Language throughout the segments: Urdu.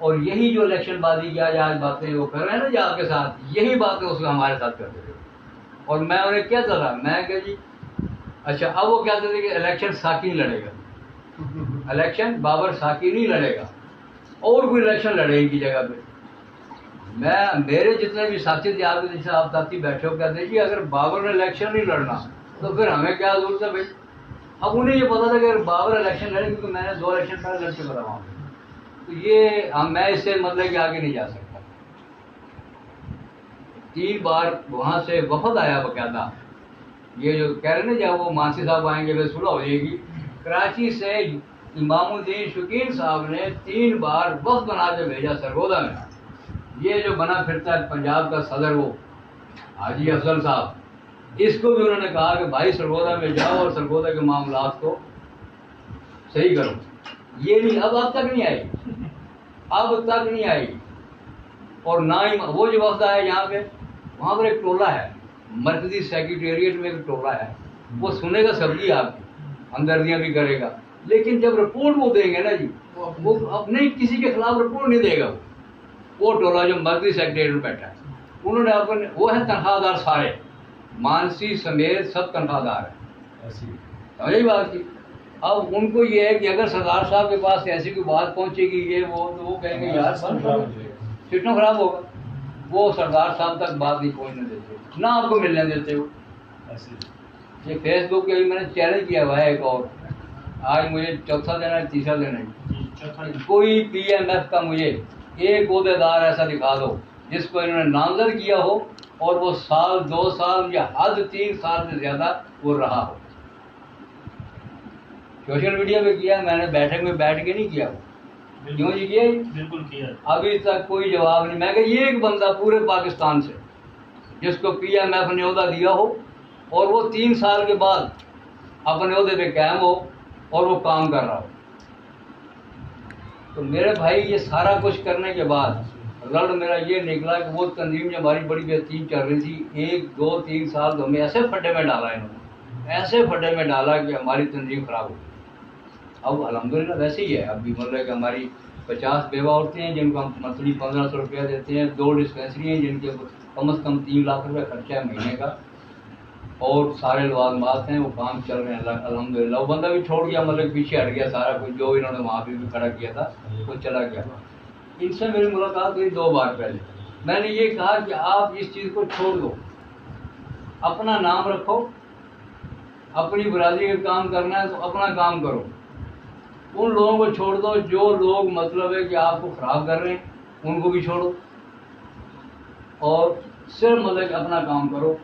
اور یہی جو الیکشن بازی کی آج باتیں وہ کر رہے ہیں نا جی آپ کے ساتھ، یہی باتیں اس کو ہمارے ساتھ کرتے تھے. اور میں انہیں کہتا تھا، میں کہ جی اچھا اب وہ کہتے تھے کہ الیکشن ساکی لڑے گا، الیکشن بابر ساکی نہیں لڑے گا، اور کوئی الیکشن لڑے ان کی جگہ پہ. میرے جتنے بھی ساتھی تھے آپ کے جیسے آپ ساتھی بیٹھے ہو کہتے ہیں جی اگر بابر نے الیکشن نہیں لڑنا تو پھر ہمیں کیا ضرورت ہے بھائی. اب انہیں یہ پتا تھا کہ اگر بابر الیکشن لڑے کیونکہ میں نے 2 الیکشن پہلے لڑ چکا تھا وہاں پہ، تو یہ میں اس سے مطلب کہ آگے نہیں جا سکتا. 3 بار وہاں سے وفد آیا باقاعدہ، یہ جو کہہ رہے نا جب وہ مانسی صاحب آئیں گے پھر صلح ہو جائے گی. کراچی سے امام الدین شکین صاحب نے 3 بار وفد بنا کے بھیجا سرگودا میں. یہ جو بنا پھرتا ہے پنجاب کا صدر وہ حاجی افضل صاحب، اس کو بھی انہوں نے کہا کہ بھائی سرگودا میں جاؤ اور سرگودا کے معاملات کو صحیح کرو. یہ نہیں، اب تک نہیں آئی، اب تک نہیں آئی. اور نہ ہی وہ جو وفد آیا یہاں پہ، وہاں پر ایک ٹولہ ہے مرکزی سیکریٹریٹ میں، ایک ٹولہ ہے، وہ سنے گا سبزی آپ کی ہمدردیاں بھی کرے گا، لیکن جب رپورٹ وہ دیں گے نا جی وہ اب نہیں کسی کے خلاف رپورٹ نہیں دے گا. وہ ٹولہ جو مرکزی سیکریٹریٹ میں بیٹھا ہے انہوں نے اپنے وہ ہیں تنخواہ دار سارے، مانسی سمیت سب تنخواہ دار ہیں، سمجھے بات کی. اب ان کو یہ ہے کہ اگر سردار صاحب کے پاس ایسی کوئی بات پہنچے گی یہ وہ تو وہ کہیں گے یار سسٹم خراب ہوگا. وہ سردار صاحب تک بات نہیں پہنچنے دیتے، نہ آپ کو ملنے دیتے. وہ یہ فیس بک پہ میں نے چیلنج کیا ہوا ہے ایک اور، آج مجھے 4تھا دن ہے 3را دن ہے، کوئی پی ایم ایف کا مجھے ایک عہدیدار ایسا دکھا دو جس کو انہوں نے نامزد کیا ہو اور وہ 1 سال 2 سال یا حد 3 سال سے زیادہ وہ رہا ہو. سوشل میڈیا پہ کیا، میں نے بیٹھک میں بیٹھ کے نہیں کیا. کیوں جی کیا؟ بالکل کیا. ابھی تک کوئی جواب نہیں. میں کہ یہ ایک بندہ پورے پاکستان سے جس کو پی ایم ایف نے عہدہ دیا ہو اور وہ 3 سال کے بعد اپنے عہدے پہ قائم ہو اور وہ کام کر رہا ہو. تو میرے بھائی یہ سارا کچھ کرنے کے بعد رزلٹ میرا یہ نکلا کہ وہ تنظیم جو ہماری بڑی بہترین چل رہی تھی 1 2 3 سال تو ہمیں ایسے پھڈے میں ڈالا، انہوں نے ایسے پھڈے میں ڈالا کہ ہماری تنظیم خراب ہو گئی. اب الحمدللہ ویسے ہی ہے، اب بھی مطلب کہ ہماری 50 بیوہ عورتیں ہیں جن کو ہم منتھلی 1500 روپیہ دیتے ہیں، 2 ڈسپینسری ہیں جن کے کم از کم 3 لاکھ روپے خرچہ ہے مہینے کا، اور سارے لوازمات ہیں وہ کام چل رہے ہیں الحمدللہ. وہ بندہ بھی چھوڑ گیا، مطلب پیچھے ہٹ گیا سارا کچھ جو انہوں نے وہاں پہ بھی کھڑا کیا تھا وہ چلا گیا. ان سے میری ملاقات ہوئی 2 بار پہلے. میں نے یہ کہا کہ آپ اس چیز کو چھوڑ دو، اپنا نام رکھو، اپنی برادری کا کام کرنا ہے تو اپنا کام کرو. ان لوگوں کو چھوڑ دو جو لوگ مطلب ہے کہ آپ کو خراب کر رہے ہیں، ان کو بھی چھوڑو اور صرف مطلب کہ اپنا کام کرو.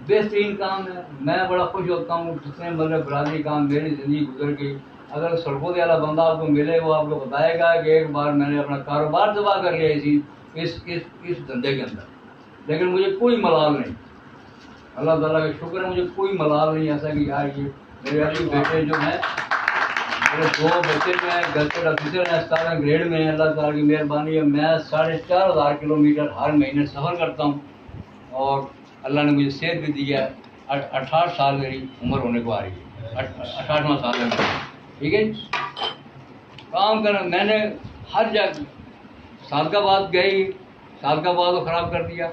بہترین کام ہے. میں بڑا خوش ہوتا ہوں جتنے مطلب برادری کام میری زندگی گزر گئی. اگر سرگودے والا بندہ آپ کو ملے وہ آپ کو بتائے گا کہ ایک بار میں نے اپنا کاروبار تباہ کر لیا اس دھندے کے اندر، لیکن مجھے کوئی ملال نہیں. اللہ تعالیٰ کا شکر ہے مجھے کوئی ملال نہیں ایسا کہ یار یہ میرے ابھی بیٹے جو ہیں، میرے 2 بچے جو ہیں گزٹیڈ آفیسر ہیں 17 گریڈ میں ہیں. اللہ تعالیٰ کی مہربانی ہے میں 4500 کلومیٹر ہر مہینے سفر کرتا ہوں اور اللہ نے مجھے صحت بھی دی ہے. 68 سال میری عمر ہونے کو آ رہی ہے، 68واں سال ہے میرا. ٹھیک ہے، کام کرنا. میں نے ہر جگہ صادق آباد گئی، صادق آباد کو خراب کر دیا.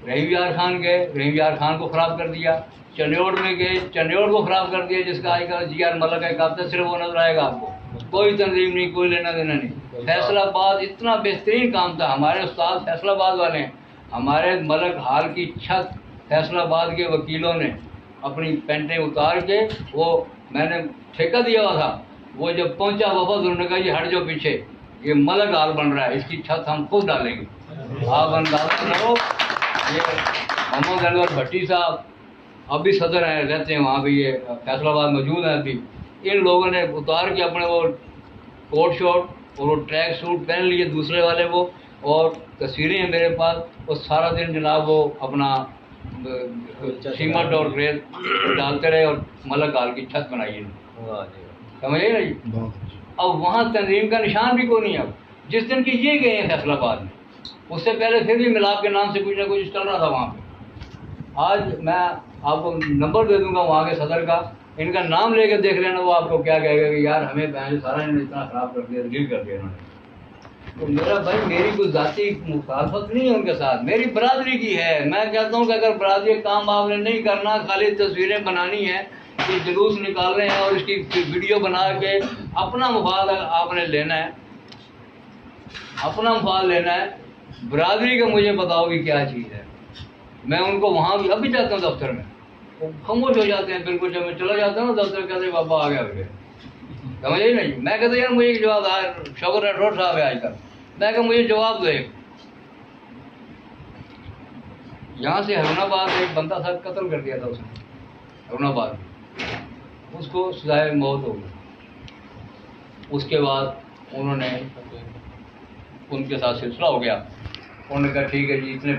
رحیم یار خان گئے، رحیم یار خان کو خراب کر دیا. چنیوڑ میں گئے، چنیوڑ کو خراب کر دیا جس کا آج کل جی آر ملک ہے کہتے صرف وہ نظر آئے گا آپ کو. کوئی تنظیم نہیں، کوئی لینا دینا نہیں. فیصل آباد اتنا بہترین کام تھا. ہمارے استاد فیصل آباد والے ہیں، ہمارے ملک ہال کی چھت فیصل آباد کے وکیلوں نے اپنی پینٹیں اتار کے وہ میں نے ٹھیکہ دیا ہوا تھا. وہ جب پہنچا وفد انہوں نے کہا یہ ہٹ جاؤ پیچھے، یہ ملک ہال بن رہا ہے، اس کی چھت ہم خود ڈالیں گے. آپ اندازہ کرو. یہ محمد انور بھٹی صاحب اب بھی صدر ہیں، رہتے ہیں وہاں بھی، یہ فیصل آباد موجود ہیں ابھی. ان لوگوں نے اتار کے اپنے وہ کوٹ شوٹ اور وہ ٹریک سوٹ پہن لیے دوسرے والے وہ، اور تصویریں ہیں میرے پاس. وہ سارا دن جناب وہ اپنا سیمنٹ اور ریت ڈالتے رہے اور ملک ہال کی چھت بنائی ہے. سمجھے نا جی. اب وہاں تنظیم کا نشان بھی کوئی نہیں. اب جس دن کی یہ گئے ہیں فیصل آباد میں، اس سے پہلے پھر بھی ملاپ کے نام سے کچھ نہ کچھ چل رہا تھا وہاں پہ. آج میں آپ کو نمبر دے دوں گا وہاں کے صدر کا، ان کا نام لے کے دیکھ لینا، وہ آپ کو کیا کہے گا کہ یار ہمیں سارا انہوں نے اتنا خراب کر دیا، ڈیل کر دیا انہوں نے. تو میرا بھائی میری کوئی ذاتی مخالفت نہیں ہے ان کے ساتھ، میری برادری کی ہے. میں کہتا ہوں کہ اگر برادری کام آپ نے نہیں کرنا، خالی تصویریں بنانی ہیں، یہ جلوس نکالنے ہیں اور اس کی ویڈیو بنا کے اپنا مفاد آپ نے لینا ہے، اپنا مفاد لینا ہے، برادری کا مجھے بتاؤ کہ کیا چیز ہے. میں ان کو وہاں بھی ابھی جاتا ہوں دفتر میں، وہ خاموش ہو جاتے ہیں بالکل. جب میں چلا جاتا ہوں دفتر کہتے ہیں بابا آ گیا ہو گیا، سمجھ ہی نہیں. میں کہتا یار مجھے جواب شوکر راٹھور صاحب ہے آج کل، میں کہ مجھے جواب دے. یہاں سے ہرون آباد ایک بندہ تھا، قتل کر دیا تھا اس نے ہرون آباد، اس کو سزائے موت ہو گئی. اس کے بعد انہوں نے ان کے ساتھ سلسلہ ہو گیا، انہوں نے کہا ٹھیک ہے جی اتنے